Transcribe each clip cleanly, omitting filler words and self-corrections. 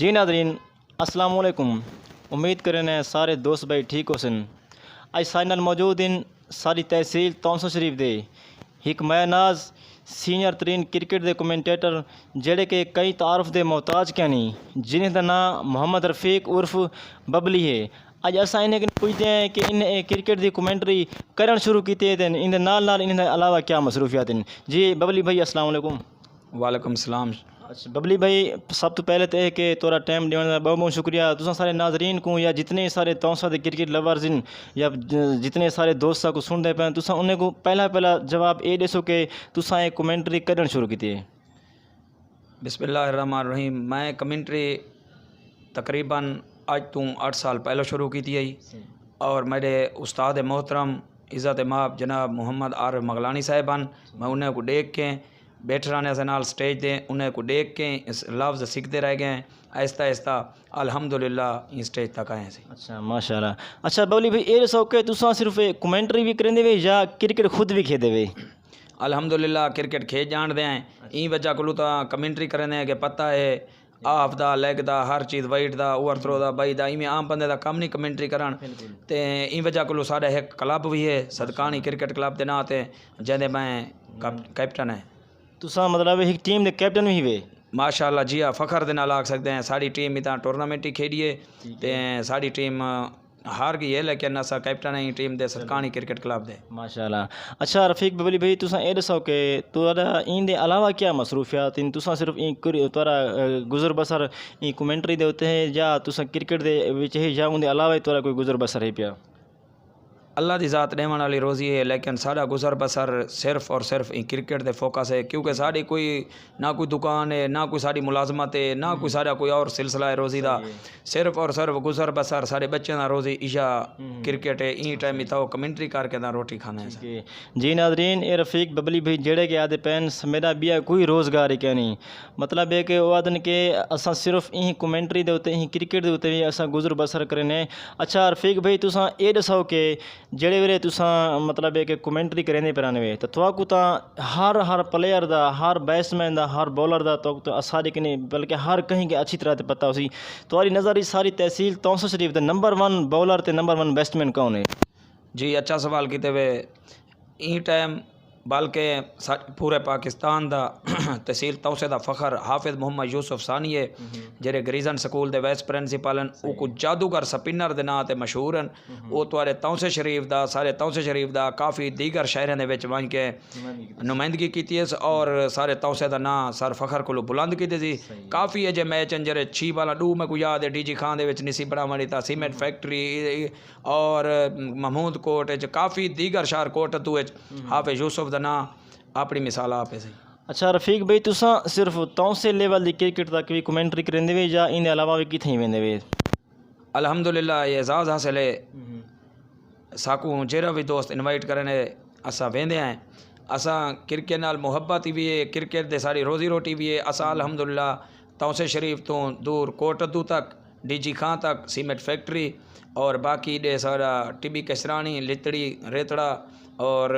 जी Nadreen अस्सलाम वालेकुम। उम्मीद करें सारे दोस्त भाई ठीक हो सन। अज सारे नाल मौजूद इन सारी तहसील तौंसा शरीफ दे एक मयानाज सीनियर तरीन क्रिकेट के कमेंटेटर जेड़े कि कई तारफ के मोहताज क्या नहीं, जिन्हें का नाम मोहम्मद रफ़ीक उर्फ बबली है। अज अस इन्हें पूछते हैं कि इन क्रिकेट की कमेंट्री करन शुरू की इन नाल इन अलावा क्या मसरूफियात हैं। जी बबली भाई अस्सलाम वालेकुम। वालेकुम सलाम। अच्छा बबली भाई, सब तो पहले तो है कि तोरा टाइम देने का बहुत बहुत शुक्रिया। तुसा सारे नाजरीन को या जितने सारे तौसा के क्रिकेट लवर्स इन या जितने सारे दोस्त को सुनते पे तुसा उन्हें को पहला जवाब ये दसो कि तुसा एक कमेंट्री करना शुरू की है। बिस्मिल्लाहिर्रहमानिर्रहीम। मैं कमेंट्री तकरीबन आज तू 8 साल पहले शुरू की थी और मेरे उस्ताद मोहतरम इज़्ज़त माब जनाब मोहम्मद आरिफ मगलानी साहिबान, मैं उन्हें को देख के बैठ रहने से नाल स्टेज दे उन्हें को देख के इस लफ्ज़ सीखते रह गए। आहिस्ता आहिस्ता अल्हम्दुलिल्लाह इस स्टेज तक आए थे। अच्छा माशाल्लाह। अच्छा बबली भाई ये दसो कि तुसा सिर्फ कमेंट्री भी करेंदे वे या क्रिकेट खुद भी खेदे वे? अल्हम्दुलिल्लाह क्रिकेट खेल जानते हैं। ई वजह को तो कमेंट्री करें कि पता है हाफ दा लेग दा हर चीज़ वाइट दा ओवर थ्रो दा बाई दा इवें आम बंदे दा कम नहीं कमेंट्री करन। ते ई वजह को साढ़ा एक क्लब भी है सदकानी क्रिकेट क्लब के नाम से जिंदे मैं कैप्टन है। तुसा मतलब एक टीम के कैप्टन भी वे? माशाल्लाह जी हाँ, फ़ख्र दे नाल आख सकते हैं। साड़ी टीम इतना टूर्नामेंट ही खेडिए ते साड़ी टीम हार गई है लेकिन असा कैप्टन है टीम दे सदकानी क्रिकेट क्लब दे। माशाल्लाह। अच्छा रफ़ीक बबली भाई, तुसा ये दसो कि तुरा इन दे अलावा क्या मसरूफियात इन? तुसा सिर्फ तुरा गुजर बसर इन कमेंट्री दे होते हैं या तुसा क्रिकेट दे विच है या उनके अलावा तुरा कोई गुजर बसर है पिया? अल्लाह की ज़ात देने वाली रोज़ी है लेकिन सारा गुजर बसर सिर्फ और सिर्फ क्रिकेट दे फोकस है, क्योंकि साड़ी कोई ना कोई दुकान है ना कोई साड़ी मुलाजमत है ना कोई सारा कोई और सिलसिला है रोज़ी का। सिर्फ और सिर्फ गुजर बसर सारे बच्चों का रोज़ी इशा क्रिकेट है। ई टाइम इतना कमेंट्री करके ना रोटी खाना है। जी नादरीन ये रफ़ीक बबली भाई जेड़े के आदे पैन मेरा भी कोई रोज़गार है क्या नहीं, मतलब है कि वो आदन के असा सिर्फ यही कमेंट्री दे उत्ते क्रिकेट दे उत्ते भी असा गुजर बसर करने। अच्छा रफ़ीक भाई तुसा ये दसो कि जेड़े वेले तुसा मतलब है कि कमेंट्री करेंदे पराने वे तो तुआकू ता हर प्लेयर दा हर बैट्समैन दा हर बॉलर दा तो सारे कि नहीं बल्कि हर कहीं के अच्छी तरह पता उसी तुम्हारी नज़र सारी तहसील तौंसा शरीफ दा नंबर 1 बॉलर ते नंबर 1 बैट्समैन कौन है? जी अच्छा सवाल किते वे। ई टाइम बल्कि पूरे पाकिस्तान दा तहसील तौसे दा फ़ख्र हाफिज़ मोहम्मद यूसुफ सानी है जेरे गरीजन स्कूल दे वाइस प्रिंसीपल हैं। वो कुछ जादूगर स्पिनर दे नाम ते मशहूर हैं। वो तुआरे तौसे शरीफ दा सारे तौसे शरीफ दा काफ़ी दीगर शहरों दे विच वंज के नुमाइंदगी की है और सारे तौसे दा नाम सर फ़ख्र को बुलंद की सी। काफ़ी अजे मैच हैं जेरे 6 बाला 2 में कोई याद है डी जी खान दे विच निसी बड़ा मड़ी था सीमेंट फैक्ट्री और महमूद कोट काफ़ी दीगर शहर कोट तू हाफिज़ यूसुफ दा नाम अपनी मिसाल आप है सही। अच्छा रफ़ीक भाई तुसा सिर्फ तौसे लेवल की क्रिकेट तक भी कमेंट्री करेंदे वे या इन अलावा भी किथे वेंदे वे? अल्हम्दुलिल्लाह ये एजाज़ हासिल है साकू जेरा भी दोस्त इनवाइट करने असा वेंदे हैं। असा क्रिकेट नाल मुहब्बत भी है, क्रिकेट दे सारी रोज़ी रोटी भी है। असा अल्हम्दुलिल्लाह तौसे शरीफ तो दूर कोटदू तक डी जी खां तक सीमेंट फैक्ट्री और बाकी दे सारा टिबी कसरानी लितड़ी रेतड़ा और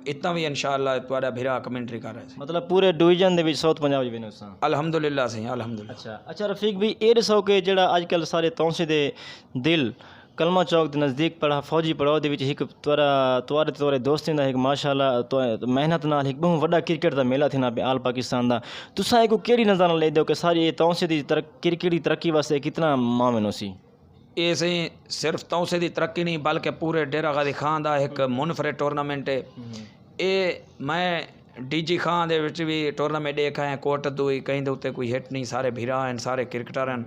इतना भी इंशाअल्लाह तुम्हारा भिरा कमेंट्री कर रहे हैं। मतलब पूरे डिवीजन दे विच साउथ पंजाब जिवें उसा अल्हम्दुलिल्लाह सही अल्हम्दुलिल्लाह। अच्छा रफ़ीक भाई ये दसो कि जेड़ा आजकल सारे तौसे दे दिल कलमा चौक के नज़दीक पढ़ा फौजी पड़ाव दे विच एक तुआरे दोस्तें दा एक माशाल्लाह तो मेहनत नाल एक बहुत वड्डा क्रिकेट दा मेला थी ना आल पाकिस्तान दा। तुसा एक केड़ी नज़र ले दो कि सारी तौसे दी क्रिकेट दी तरक्की वास्ते कितना मामन सी? ये सही सिर्फ तौसे की तरक्की नहीं बल्कि पूरे डेरा गाजी खान का एक मुनफरद टूर्नामेंट है। ये मैं डी जी खान दे विच भी टूर्नामेंट देखा है कोट दो कहीं उत्ते कोई हिट नहीं सारे भिरा हैं सारे क्रिकेटर हैं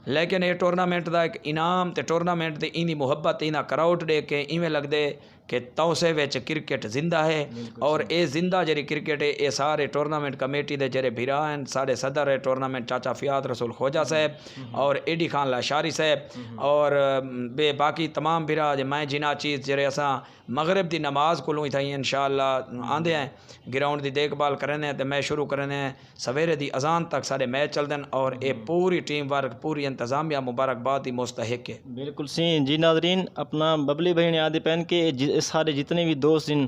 लेकिन ये टूर्नामेंट का एक इनाम तो टूर्नामेंट की इन्नी मुहब्बत इन्ना क्राउड देख के इवें लगदे कि तौसे विच क्रिकेट जिंदा है और ये जिंदा जी क्रिकेट है। ये सारे टूर्नामेंट कमेटी के जेरे भिरा हैं सारे सदर है टूर्नामेंट चाचा फ़ियाद रसूल खोजा साहब और एडी खान लाशारी साहब और बे बाकी तमाम भिरा मैं जिना चीज़ जेरे असा मगरब की नमाज को थी इंशाअल्लाह आंदे हैं ग्राउंड की देखभाल करें तो मैं शुरू करें सवेरे की अजान तक सारे मैच चलते हैं और ये पूरी टीम वर्क पूरी इंतजामिया मुबारकबाद ही मुस्तहिक है। बिल्कुल सी जी नादरीन अपना बबली भाई ने आदि पहन के सारे जितने भी दोस्त इन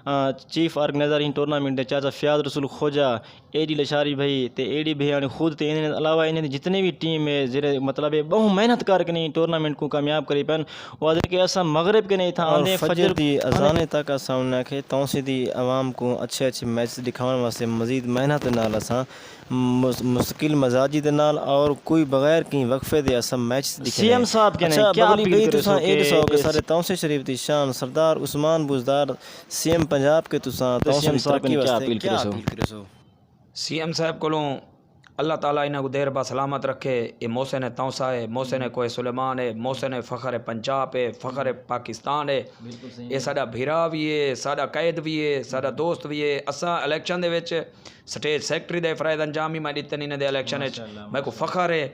चीफ ऑर्गेनाइजर इन टूर्नामेंट दे चाचा फयाज रसूल खोजा, एडी लशारी भाई ते एडी भाई खुद ते इन्हें अलावा इन्हें जितने भी टीम है जेरे मतलब बहु मेहनत करके टूर्नामेंट को कामयाब करी पैन वो के असा मगरब के नहीं था आने फजर दी अजाने तक असा उन्हें के तौसी दी आवाम को अच्छे अच्छे मैच दिखाने वास्ते मजीद मेहनत नाल असा मुश्किल मजाजी दे नाल और कोई बगैर की वक्फे दे असा मैच दिखे सीएम साहब के ने क्या अपील करे तुसा ए दसो के सारे तौसे शरीफ दी शान सरदार उस्मान बुजदार सीएम पंजाब के तुसा तौसे तरक्की वास्ते क्या अपील करे सो सीएम साहब कोलों अल्लाह ताला इन्हां को देर बा सलामत रखे। ये मोहसिन तौसा है, मोहसिन कोए सुलेमान है, मोहसिन फ़ख्र पंजाब है, फ़ख्र पाकिस्तान है। ये साडा भीरा भी है, साडा कैद भी है, साडा दोस्त भी है। असा इलैक्शन दे विच स्टेज सैकटरी दे फ़राइद अंजामी मैं दित्ते इन्हां दे इलैक्शन मैं को फ़ख्र है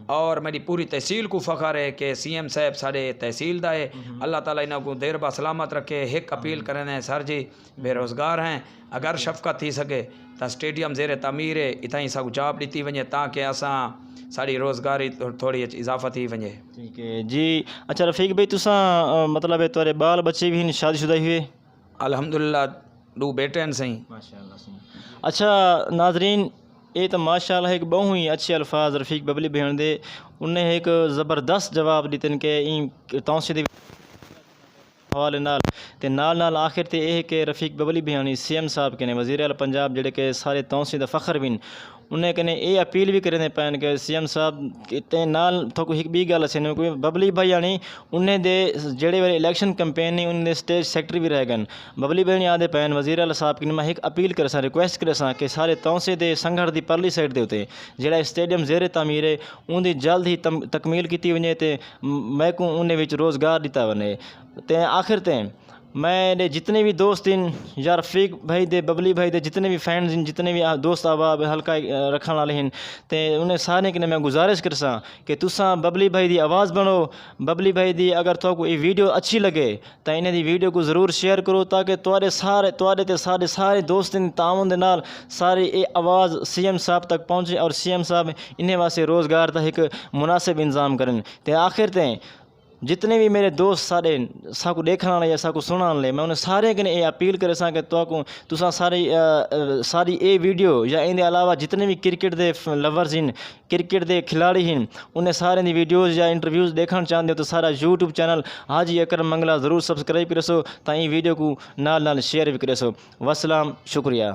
और मेरी पूरी तहसील को फ़ख्र है कि सीएम साहब साडे तहसील दा है। अल्लाह ताला इन्हां को देर बा सलामत रखे। एक अपील करने सर जी बेरोज़गार हैं, अगर शफ़क़त थी सके तो स्टेडियम ज़ेर तमीर है इतना ही सब जॉब दी वने ताकि असा साड़ी रोज़गारी थोड़ी इजाफा थी वने। ठीक है जी। अच्छा रफ़ीक भाई तुसा मतलब है तुम्हारे बाल बच्चे भी शादीशुदा हुए? अल्हम्दुलिल्लाह 2 बेटे हैं सही माशाअल्लाह सही। अच्छा नाजरीन ये तो माशाअल्लाह एक बहु ही अच्छे अल्फाज रफ़ीक बबली बहन दे उन्हें एक ज़बरदस्त जवाब दितन के तौसी हवाले नाल ते नाल आखिर ते यह कि रफ़ीक बबली बयानी सीएम साहब के ने वज़ीर आला पंजाब जेडे के सारे तौसी दा फ़ख्र बिन उन्हें कने ये अपील भी करें पैन के सीएम साहब ते नाल थोको एक बी गल से कोई बबली भाई यानी उन्हें दे जेडे वाले इलेक्शन कैंपेन नहीं उन्हें स्टेज सेक्रेटरी भी रह गए बबली भाई आदे पैन वज़ीर आला साहब की मैं एक अपील कर सा रिक्वेस्ट कर सा कि सारे तौसे दे संघर दी परली साइड दे उते जेड़ा स्टेडियम ज़ेरे तामीर है उनकी जल्द ही तकमील की वने ते मैं को उन्हें विच रोज़गार दिता वने ते आखिर ते मैंने जितने भी दोस्त इन या रफ़ीक भाई दे बबली भाई दे जितने भी फैंस इन जितने भी दोस्त अहबाब हल्का रखने वाले हैं ते उन्हें सारे के मैं गुजारिश कर सा कि तुसा बबली भाई दी आवाज़ बनो। बबली भाई दी अगर तो ये वीडियो अच्छी लगे तो इन्हें दी वीडियो को ज़रूर शेयर करो ताकि तुआरे सारे दोस्त इन ताउन दे नाल सारी ये आवाज़ सीएम साहब तक पहुँचे और सीएम साहब इन्हें वास्ते रोज़गार का एक मुनासिब इंतज़ाम करें। ते आखिर ते जितने भी मेरे दोस्त सारे साकू देखने वाले या साकू सुनने वाले मैं उन्हें सारे कने ये अपील करे सा कि तुसा सारी ये वीडियो या इनके अलावा जितने भी क्रिकेट दे लवर्स इन क्रिकेट दे खिलाड़ी हैं उन्हें सारे दी वीडियोज़ या इंटरव्यूज़ देखना चाहते हो तो सारा यूट्यूब चैनल हाजी अकरम मंगला ज़रूर सब्सक्राइब करे सो ताई वीडियो को नाल शेयर भी करे सो। वस्सलाम, शुक्रिया।